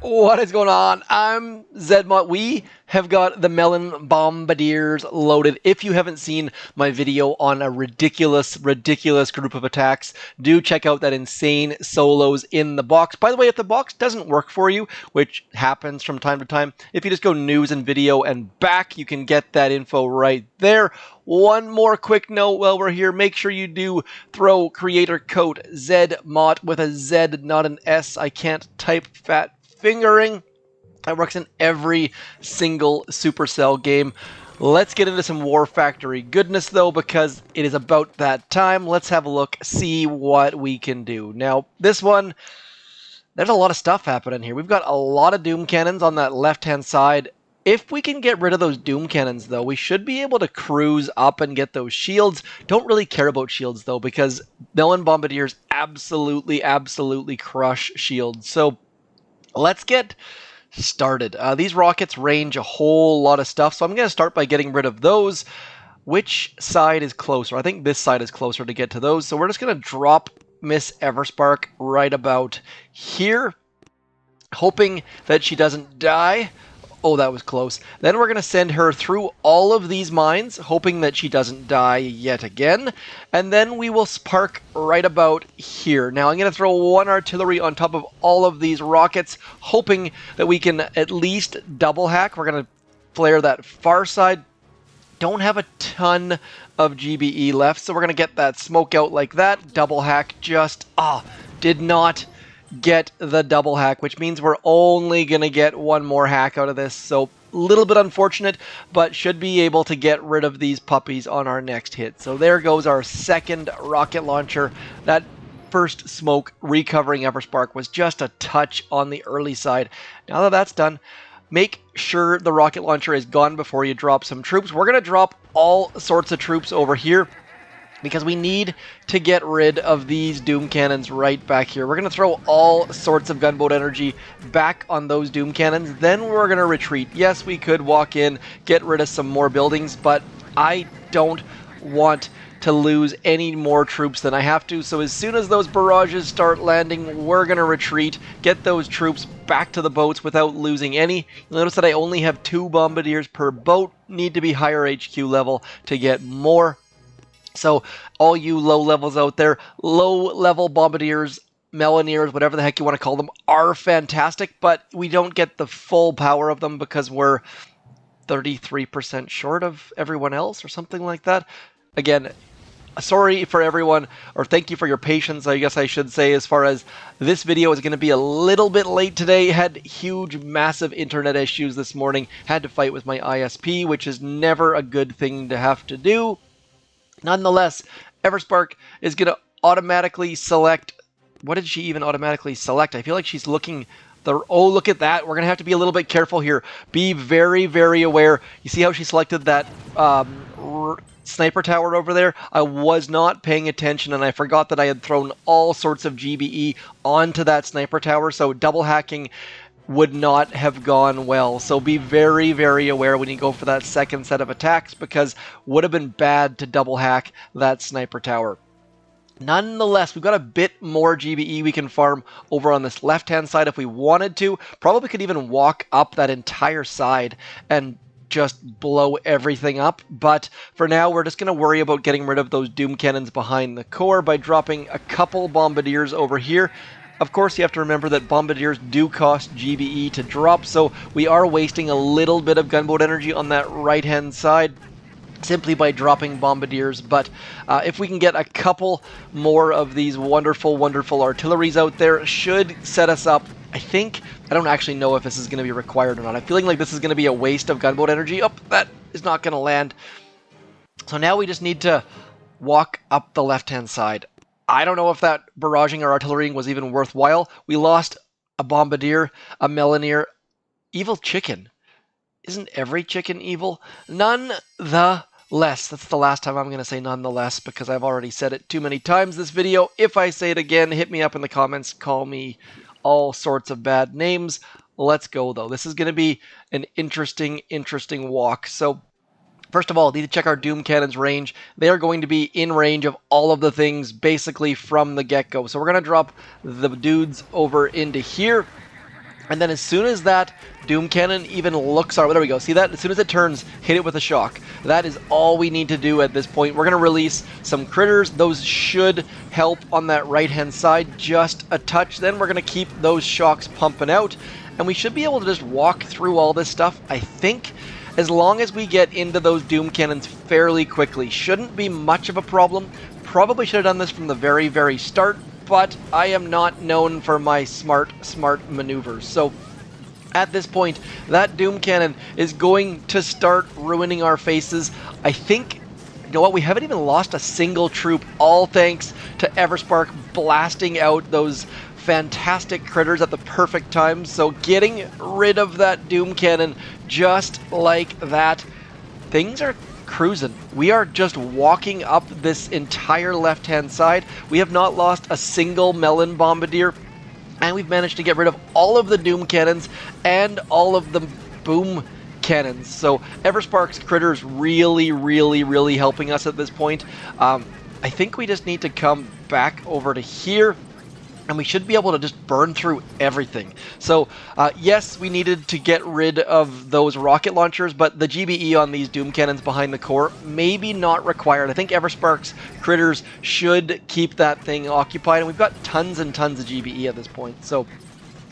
What is going on? I'm zmoT. We have got the Melon Bombardiers loaded. If you haven't seen my video on a ridiculous group of attacks, do check out that insane solos in the box. By the way, if the box doesn't work for you, which happens from time to time, if you just go news and video and back, you can get that info right there. One more quick note while we're here, make sure you do throw creator code zmoT with a Z, not an S. I can't type fat fingering. That works in every single Supercell game. Let's get into some War Factory goodness, though, because it is about that time. Let's have a look, see what we can do. Now, this one, there's a lot of stuff happening here. We've got a lot of Doom Cannons on that left-hand side. If we can get rid of those Doom Cannons, though, we should be able to cruise up and get those shields. Don't really care about shields, though, because Melon Bombardiers absolutely crush shields. So let's get started. These rockets range a whole lot of stuff, so I'm going to start by getting rid of those. Which side is closer? I think this side is closer to get to those, so we're just going to drop Miss Everspark right about here, hoping that she doesn't die. Oh, that was close. Then we're going to send her through all of these mines, hoping that she doesn't die yet again. And then we will spark right about here. Now, I'm going to throw one artillery on top of all of these rockets, hoping that we can at least double hack. We're going to flare that far side. Don't have a ton of GBE left, so we're going to get that smoke out like that. Double hack just, did not get the double hack, which means we're only going to get one more hack out of this. So a little bit unfortunate, but should be able to get rid of these puppies on our next hit. So there goes our second rocket launcher. That first smoke recovering Everspark was just a touch on the early side. Now that that's done, make sure the rocket launcher is gone before you drop some troops. We're going to drop all sorts of troops over here, because we need to get rid of these Doom Cannons right back here. We're going to throw all sorts of gunboat energy back on those Doom Cannons. Then we're going to retreat. Yes, we could walk in, get rid of some more buildings, but I don't want to lose any more troops than I have to. So as soon as those barrages start landing, we're going to retreat, get those troops back to the boats without losing any. You'll notice that I only have 2 bombardiers per boat. Need to be higher HQ level to get more. So all you low levels out there, low level bombardiers, meloniers, whatever the heck you want to call them, are fantastic, but we don't get the full power of them because we're 33% short of everyone else or something like that. Again, sorry for everyone, or thank you for your patience, I guess I should say, as far as this video is going to be a little bit late today. Had huge, massive internet issues this morning. Had to fight with my ISP, which is never a good thing to have to do. Nonetheless, Everspark is going to automatically select. What did she even automatically select? I feel like she's looking. Oh, look at that. We're going to have to be a little bit careful here. Be very aware. You see how she selected that sniper tower over there? I was not paying attention, and I forgot that I had thrown all sorts of GBE onto that sniper tower, so double hacking would not have gone well. So be very aware when you go for that second set of attacks, because would have been bad to double hack that sniper tower. Nonetheless, we've got a bit more GBE we can farm over on this left-hand side if we wanted to. Probably could even walk up that entire side and just blow everything up. But for now, we're just going to worry about getting rid of those Doom Cannons behind the core by dropping a couple Bombardiers over here. Of course, you have to remember that Bombardiers do cost GBE to drop, so we are wasting a little bit of gunboat energy on that right-hand side simply by dropping Bombardiers. But if we can get a couple more of these wonderful artilleries out there, should set us up. I don't actually know if this is going to be required or not. I'm feeling like this is going to be a waste of gunboat energy. Oh, that is not going to land. So now we just need to walk up the left-hand side. I don't know if that barraging or artillerying was even worthwhile. We lost a bombardier, a melonier, evil chicken. Isn't every chicken evil? Nonetheless, that's the last time I'm going to say nonetheless, because I've already said it too many times this video. If I say it again, hit me up in the comments, call me all sorts of bad names. Let's go, though. This is going to be an interesting walk. So First of all, need to check our Doom Cannon's range. They are going to be in range of all of the things basically from the get-go. So we're going to drop the dudes over into here. And then as soon as that Doom Cannon even looks our way, there we go, see that? As soon as it turns, hit it with a shock. That is all we need to do at this point. We're going to release some critters. Those should help on that right-hand side just a touch. Then we're going to keep those shocks pumping out. And we should be able to just walk through all this stuff, I think, as long as we get into those Doom Cannons fairly quickly. Shouldn't be much of a problem. Probably should have done this from the very, very start, but I am not known for my smart maneuvers. So at this point, that Doom Cannon is going to start ruining our faces. I think, you know what, we haven't even lost a single troop, all thanks to Everspark blasting out those fantastic critters at the perfect time. So getting rid of that Doom Cannon just like that, things are cruising. We are just walking up this entire left-hand side. We have not lost a single Melon Bombardier, and we've managed to get rid of all of the Doom Cannons and all of the Boom Cannons. So Everspark's critters really helping us at this point. I think we just need to come back over to here, and we should be able to just burn through everything. So, yes, we needed to get rid of those rocket launchers, but the GBE on these Doom Cannons behind the core, maybe not required. I think Everspark's critters should keep that thing occupied, and we've got tons and tons of GBE at this point. So,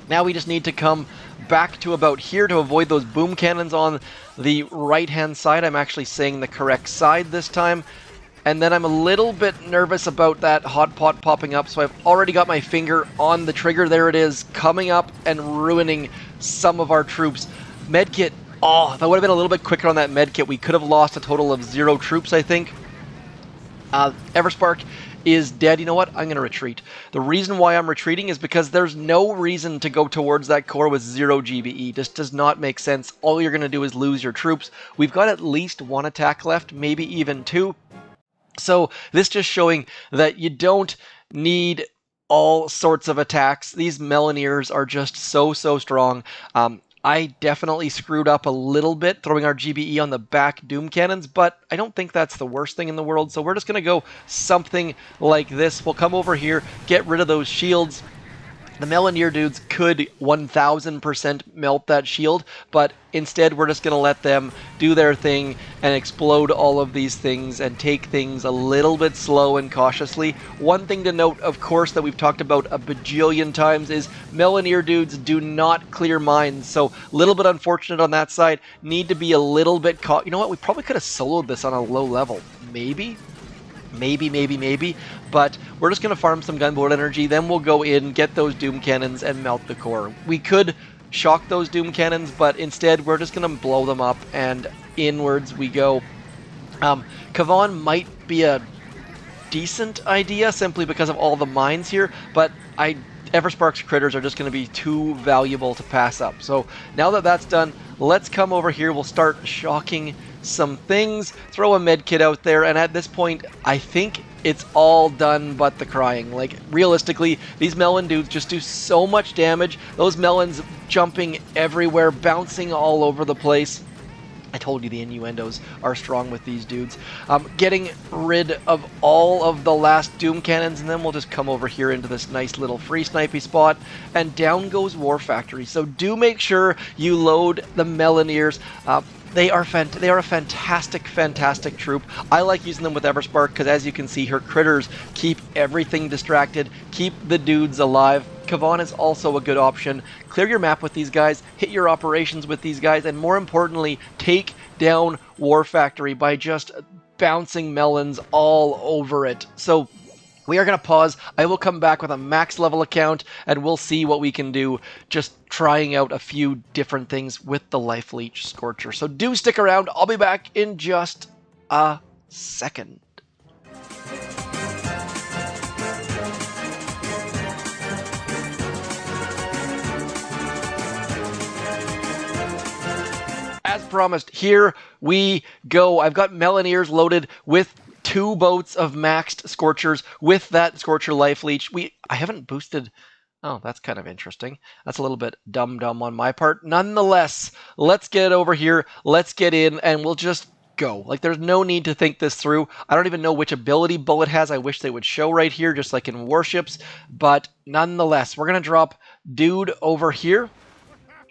now we just need to come back to about here to avoid those Boom Cannons on the right-hand side. I'm actually saying the correct side this time. And then I'm a little bit nervous about that hot pot popping up, so I've already got my finger on the trigger. There it is, coming up and ruining some of our troops. Medkit, oh, that would have been a little bit quicker on that medkit. We could have lost a total of 0 troops, I think. Everspark is dead. You know what? I'm going to retreat. The reason why I'm retreating is because there's no reason to go towards that core with 0 GBE. This does not make sense. All you're going to do is lose your troops. We've got at least 1 attack left, maybe even 2. So this just showing that you don't need all sorts of attacks. These Meloniers are just so strong. I definitely screwed up a little bit throwing our GBE on the back Doom Cannons, but I don't think that's the worst thing in the world. So we're just going to go something like this. We'll come over here, get rid of those shields. The Melonier dudes could 1000% melt that shield, but instead we're just going to let them do their thing and explode all of these things and take things a little bit slow and cautiously. One thing to note, of course, that we've talked about a bajillion times is Melonier dudes do not clear mines, so a little bit unfortunate on that side. Need to be a little bit You know what? We probably could have soloed this on a low level. Maybe, but we're just going to farm some gunboat energy, then we'll go in, get those Doom Cannons, and melt the core. We could shock those Doom Cannons, but instead we're just going to blow them up, and inwards we go. Kavan might be a decent idea, simply because of all the mines here, but Everspark's critters are just going to be too valuable to pass up. So now that that's done, let's come over here, we'll start shocking some things, throw a med kit out there, and at this point I think it's all done but the crying. Like, realistically, these melon dudes just do so much damage. Those melons jumping everywhere, bouncing all over the place. I told you the innuendos are strong with these dudes. Getting rid of all of the last Doom Cannons, and then we'll just come over here into this nice little free snipey spot, and down goes War Factory. So do make sure you load the Meloniers. They are a fantastic troop. I like using them with Everspark because, as you can see, her critters keep everything distracted, keep the dudes alive. Kavan is also a good option. Clear your map with these guys, hit your operations with these guys, and more importantly, take down War Factory by just bouncing melons all over it. So we are going to pause. I will come back with a max level account, and we'll see what we can do, just trying out a few different things with the Life Leech Scorcher. So do stick around. I'll be back in just a second. As promised, here we go. I've got Meloniers loaded with 2 boats of maxed Scorchers with that Scorcher Life Leech. I haven't boosted. Oh, that's kind of interesting. That's a little bit dumb on my part. Nonetheless, let's get over here. Let's get in, and we'll just go. Like, there's no need to think this through. I don't even know which ability Bullet has. I wish they would show right here, just like in Warships. But nonetheless, we're going to drop Dude over here.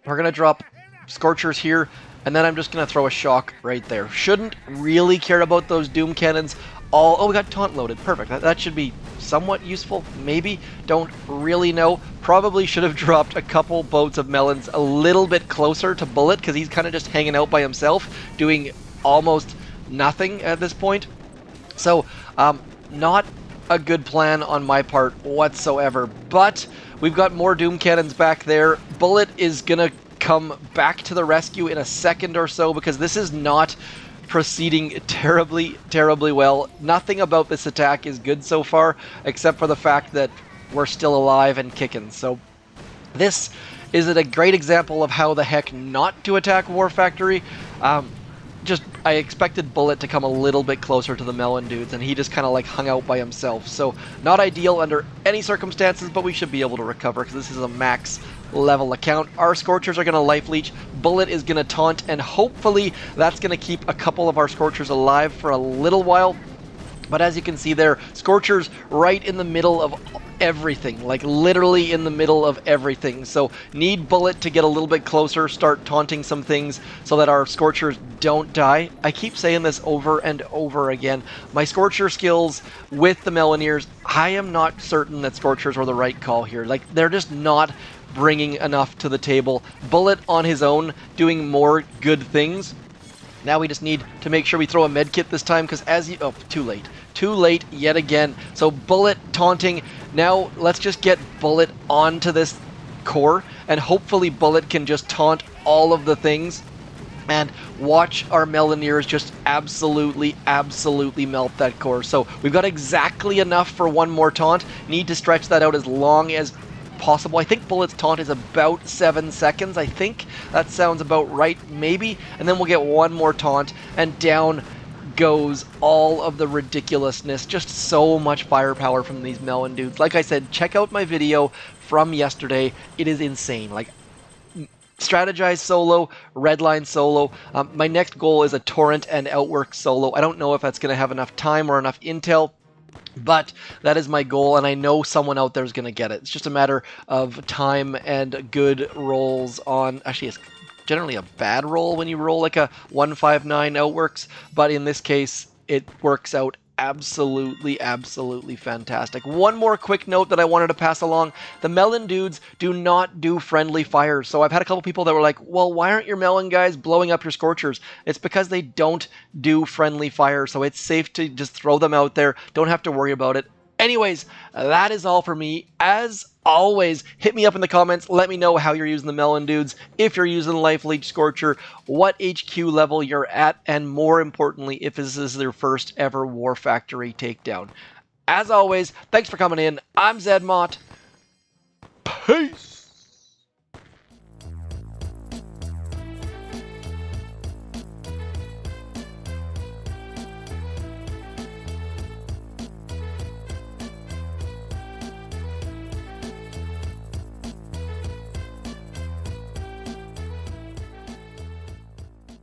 We're going to drop scorchers here, and then I'm just going to throw a shock right there. Shouldn't really care about those doom cannons. Oh, we got taunt loaded. Perfect. That should be somewhat useful, maybe. Don't really know. Probably should have dropped a couple boats of melons a little bit closer to Bullet, because he's kind of just hanging out by himself, doing almost nothing at this point. So, not a good plan on my part whatsoever, but we've got more doom cannons back there. Bullet is gonna come back to the rescue in a second or so, because this is not proceeding terribly well. Nothing about this attack is good so far, except for the fact that we're still alive and kicking. So this is a great example of how the heck not to attack War Factory. I expected Bullet to come a little bit closer to the melon dudes, and he just kind of like hung out by himself. So not ideal under any circumstances, but we should be able to recover because this is a max level account. Our Scorchers are going to life leech. Bullet is going to taunt, and hopefully that's going to keep a couple of our Scorchers alive for a little while. But as you can see there, Scorchers right in the middle of everything, like literally in the middle of everything. So need Bullet to get a little bit closer, start taunting some things so that our Scorchers don't die. I keep saying this over and over again. My Scorcher skills with the Meloniers, I am not certain that Scorchers were the right call here. Like, they're just not bringing enough to the table. Bullet on his own doing more good things. Now we just need to make sure we throw a med kit this time, because as you... Oh, too late. Too late yet again. So Bullet taunting. Now let's just get Bullet onto this core, and hopefully Bullet can just taunt all of the things and watch our Meloniers just absolutely melt that core. So we've got exactly enough for one more taunt. Need to stretch that out as long as possible. I think Bullet's taunt is about 7 seconds. I think that sounds about right, maybe. And then we'll get one more taunt, and down goes all of the ridiculousness. Just so much firepower from these melon dudes. Like I said, check out my video from yesterday. It is insane. Like, strategize solo, redline solo. My next goal is a torrent and outwork solo. I don't know if that's going to have enough time or enough intel, but that is my goal, and I know someone out there is going to get it. It's just a matter of time and good rolls on... Actually, it's generally a bad roll when you roll like a 159 outworks, but in this case, it works out absolutely fantastic. One more quick note that I wanted to pass along. The melon dudes do not do friendly fire. So I've had a couple people that were like, well, why aren't your melon guys blowing up your Scorchers? It's because they don't do friendly fire. So it's safe to just throw them out there. Don't have to worry about it. Anyways, that is all for me. As always, hit me up in the comments. Let me know how you're using the melon dudes. If you're using Life Leech Scorcher, what HQ level you're at, and more importantly, if this is their first ever War Factory takedown. As always, thanks for coming in. I'm zmoT. Peace!